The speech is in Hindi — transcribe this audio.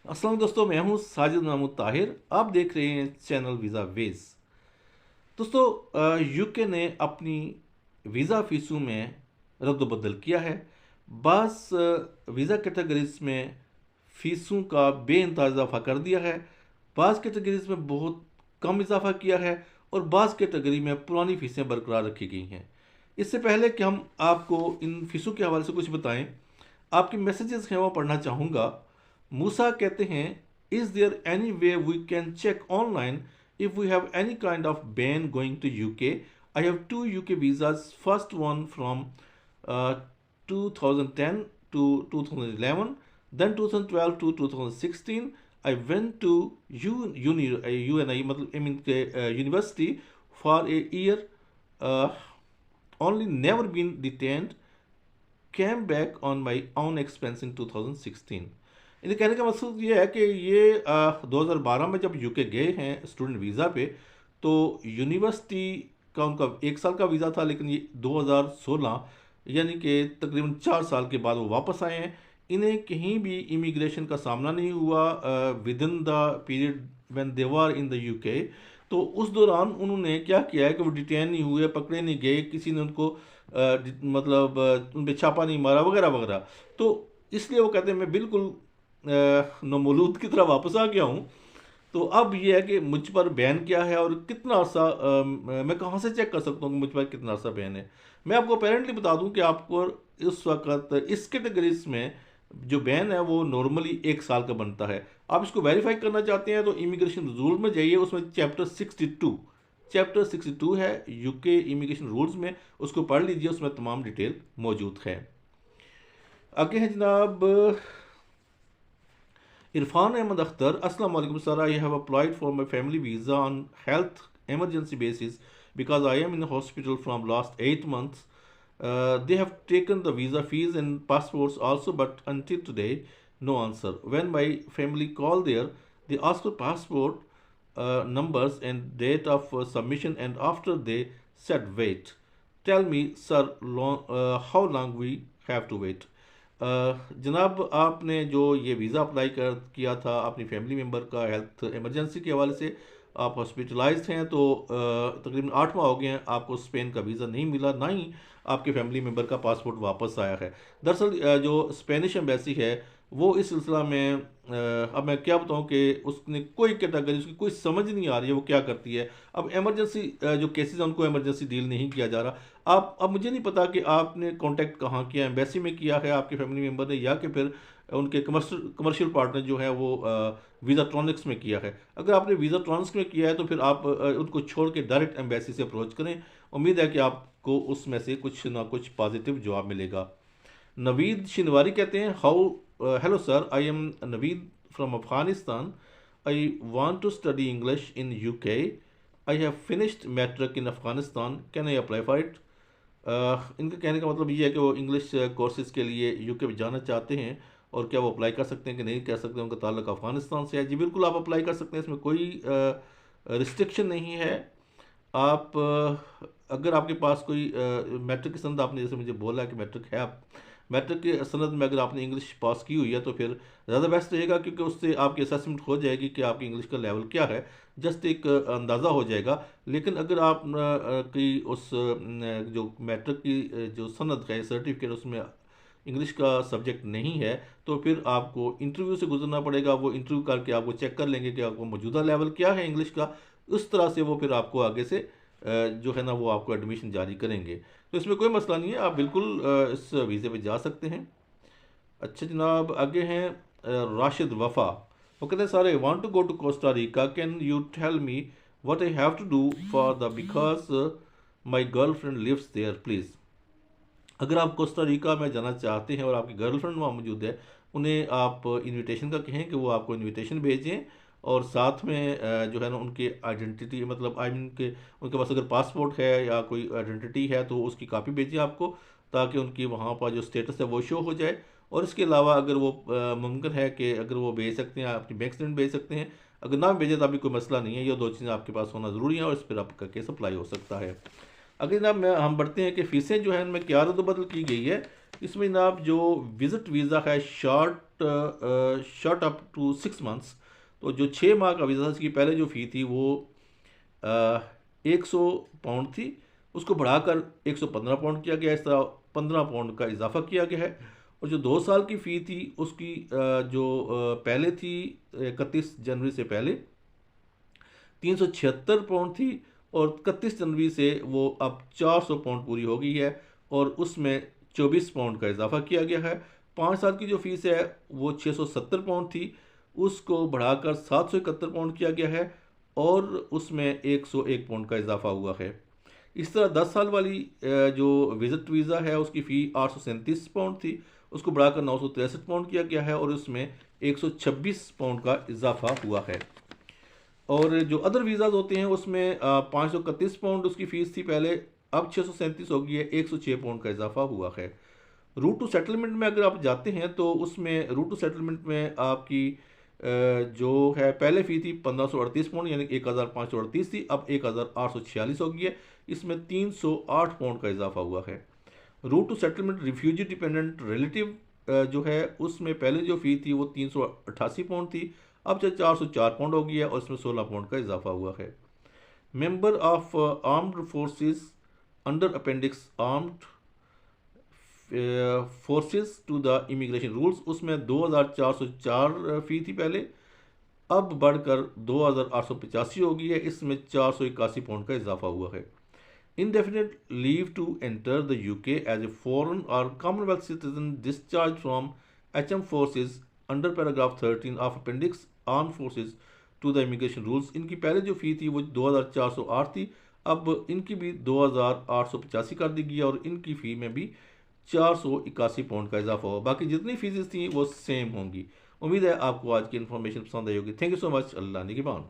अस्सलाम दोस्तों, मैं हूं साजिद महमूद ताहिर। आप देख रहे हैं चैनल वीज़ा वेज। दोस्तों, यूके ने अपनी वीज़ा फीसों में रद्द-बदल किया है। बास वीज़ा कैटेगरीज में फ़ीसों का बेइंतहा इजाफ़ा कर दिया है। बास कैटेगरीज में बहुत कम इजाफ़ा किया है और बास कैटेगरी में पुरानी फ़ीसें बरकरार रखी गई हैं। इससे पहले कि हम आपको इन फ़ीसों के हवाले से कुछ बताएं, आपके मैसेजेस हैं वो पढ़ना चाहूँगा। मूसा कहते हैं, is there any way we can check online if we have any kind of ban going to UK? I have two UK visas. First one from uh, 2010 to 2011, then 2012 to 2016. I went to UNI, मतलब I mean university for a year. Uh, Only never been detained. Came back on my own expense in 2016. इनके कहने का मकसद ये है कि ये 2012 में जब यूके गए हैं स्टूडेंट वीज़ा पे, तो यूनिवर्सिटी का उनका 1 साल का वीज़ा था, लेकिन ये 2016 यानी कि तकरीबन 4 साल के बाद वो वापस आए हैं। इन्हें कहीं भी इमिग्रेशन का सामना नहीं हुआ with in the period when they were in the UK. तो उस दौरान उन्होंने क्या किया है कि वो डिटेन नहीं हुए, पकड़े नहीं गए, किसी ने उनको मतलब उन पर छापा नहीं मारा वगैरह वगैरह। तो इसलिए वो कहते हैं मैं बिल्कुल नमोलूद की तरह वापस आ गया हूँ। तो अब ये है कि मुझ पर बैन क्या है और कितना अर्सा मैं कहाँ से चेक कर सकता हूँ कि मुझ पर कितना अर्सा बैन है। मैं आपको अपेरेंटली बता दूं कि आपको इस वक्त इस कैटेगरीज में जो बैन है वो नॉर्मली 1 साल का बनता है। आप इसको वेरीफाई करना चाहते हैं तो इमिग्रेशन रूल में जाइए, उसमें चैप्टर 62 है यूके इमिग्रेशन रूल्स में, उसको पढ़ लीजिए, उसमें तमाम डिटेल मौजूद है। आगे है जनाब Irfan Ahmed Akhtar. Assalamu alaikum sir, I have applied for my family visa on health emergency basis because I am in the hospital from last 8 months. They have taken the visa fees and passports also, but until today no answer. When my family called there, they asked for passport numbers and date of submission, and after they said wait. Tell me sir, how long we have to wait? जनाब, आपने जो ये वीज़ा अप्लाई कर किया था अपनी फैमिली मेम्बर का हेल्थ इमरजेंसी के हवाले से, आप हॉस्पिटलाइज्ड हैं, तो तकरीबन 8 माह हो गए हैं, आपको स्पेन का वीज़ा नहीं मिला, ना ही आपके फैमिली मेम्बर का पासपोर्ट वापस आया है। दरअसल जो स्पेनिश एम्बेसी है वो इस सिलसिला में अब मैं क्या बताऊं कि उसने कोई कैटेगरी, उसकी कोई समझ नहीं आ रही है वो क्या करती है। अब इमरजेंसी जो केसेस हैं उनको इमरजेंसी डील नहीं किया जा रहा। आप अब मुझे नहीं पता कि आपने कांटेक्ट कहाँ किया, एम्बेसी में किया है आपके फैमिली मेम्बर ने, या कि फिर उनके कमर्शियल पार्टनर जो है वो वीज़ा ट्रॉनिक्स में किया है। अगर आपने वीज़ा ट्रॉनिक्स में किया है तो फिर आप उनको छोड़ के डायरेक्ट एम्बेसी से अप्रोच करें। उम्मीद है कि आपको उसमें से कुछ ना कुछ पॉजिटिव जवाब मिलेगा। नवीद शिनवारी कहते हैं, how hello sir, I am Naveed from Afghanistan. I want to study English in UK. I have finished matric in Afghanistan, can I apply for it? इनके कहने का मतलब ये है कि वो इंग्लिश कोर्सेज़ के लिए यूके में जाना चाहते हैं, और क्या वो अप्लाई कर सकते हैं कि नहीं कर सकते, उनका ताल्लुक अफगानिस्तान से है। जी बिल्कुल, आप अप्लाई कर सकते हैं, इसमें कोई रिस्ट्रिक्शन नहीं है। आप अगर आपके पास कोई मैट्रिक की सनद, आपने जैसे मुझे बोला कि मैट्रिक है, आप मैट्रिक की सनद में अगर आपने इंग्लिश पास की हुई है तो फिर ज़्यादा बेस्ट रहेगा, क्योंकि उससे आपकी असेसमेंट हो जाएगी कि आपकी इंग्लिश का लेवल क्या है, जस्ट एक अंदाज़ा हो जाएगा। लेकिन अगर आप की उस जो मैट्रिक की जो सनद है, सर्टिफिकेट, उसमें इंग्लिश का सब्जेक्ट नहीं है, तो फिर आपको इंटरव्यू से गुजरना पड़ेगा। वो इंटरव्यू करके आपको चेक कर लेंगे कि आपको मौजूदा लेवल क्या है इंग्लिश का। उस तरह से वो फिर आपको आगे से जो है ना वो आपको एडमिशन जारी करेंगे। तो इसमें कोई मसला नहीं है, आप बिल्कुल इस वीज़े पे जा सकते हैं। अच्छा जनाब, आगे हैं राशिद वफ़ा। वो कहते हैं, sir I want to go to Costa Rica, can you tell me what I have to do for the because my girlfriend lives there please. अगर आप कोस्टा रिका में जाना चाहते हैं और आपकी गर्लफ्रेंड वहाँ मौजूद है, उन्हें आप इनविटेशन का कहें कि वो आपको इनविटेशन भेजें, और साथ में जो है ना उनकी आइडेंटिटी, मतलब आई मीन के उनके पास अगर पासपोर्ट है या कोई आइडेंटिटी है तो उसकी कापी भेजें आपको, ताकि उनकी वहाँ पर जो स्टेटस है वो शो हो जाए। और इसके अलावा अगर वो मुमकिन है कि अगर वो भेज सकते हैं, अपनी बैंक स्टेटमेंट भेज सकते हैं। अगर ना भेजें तो अभी कोई मसला नहीं है, ये दो चीज़ें आपके पास होना ज़रूरी है और इस पर आपका केस अप्लाई हो सकता है। अगर जनाब हम बढ़ते हैं कि फ़ीसें जो हैं उनमें क्या रद्द बदल की गई है। इसमें जनाब जो विज़िट वीज़ा है, short shot up to 6 months. तो जो 6 माह का वीज़ा था, इसकी पहले जो फ़ी थी वो 100 पाउंड थी, उसको बढ़ाकर 115 पाउंड किया गया। इस तरह 15 पाउंड का इजाफा किया गया है। और जो 2 साल की फ़ी थी उसकी पहले थी 31 जनवरी से पहले 376 पाउंड थी, और 31 जनवरी से वो अब 400 पाउंड पूरी हो गई है, और उसमें 24 पाउंड का इजाफा किया गया है। 5 साल की जो फीस है वो 670 पाउंड थी, उसको बढ़ाकर 771 पाउंड किया गया है, और उसमें 101 पाउंड का इजाफा हुआ है। इस तरह 10 साल वाली जो विजिट वीज़ा है उसकी फ़ी 837 पाउंड थी, उसको बढ़ाकर 963 पाउंड किया गया है, और उसमें 126 पाउंड का इजाफा हुआ है। और जो अदर वीज़ाज होते हैं उसमें 531 पाउंड उसकी फ़ीस थी पहले, अब 637 हो गई है, 106 पाउंड का इजाफा हुआ है। रूट टू सेटलमेंट में अगर आप जाते हैं तो उसमें रूट टू सेटलमेंट में आपकी जो है पहले फ़ी थी 1538 पाउंड, यानी 1538 थी, अब 1846 हो गई है, इसमें 308 पाउंड का इजाफा हुआ है। Route to settlement refugee dependent relative जो है उसमें पहले जो फ़ी थी वो 388 पाउंड थी, अब 404 पाउंड हो गई है, और इसमें 16 पाउंड का इजाफा हुआ है। Member of armed forces under appendix armed forces to the immigration rules, उसमें 2404 फ़ी थी पहले, अब बढ़कर 2885 हो गई है, इसमें 481 पाउंड का इजाफा हुआ है। Indefinite leave to enter the UK as a foreign or Commonwealth citizen discharged from HM forces under paragraph 13 of Appendix Armed Forces to the Immigration Rules, इनकी पहले जो फ़ी थी वो 2408 थी, अब इनकी भी 2885 कर दी गई है, और इनकी फ़ी में भी 481 पाउंड का इजाफा हुआ। बाकी जितनी फीसेस थी वो सेम होंगी। उम्मीद है आपको आज की इन्फॉर्मेशन पसंद आई होगी। Thank you so much. अल्लाह निगहबान।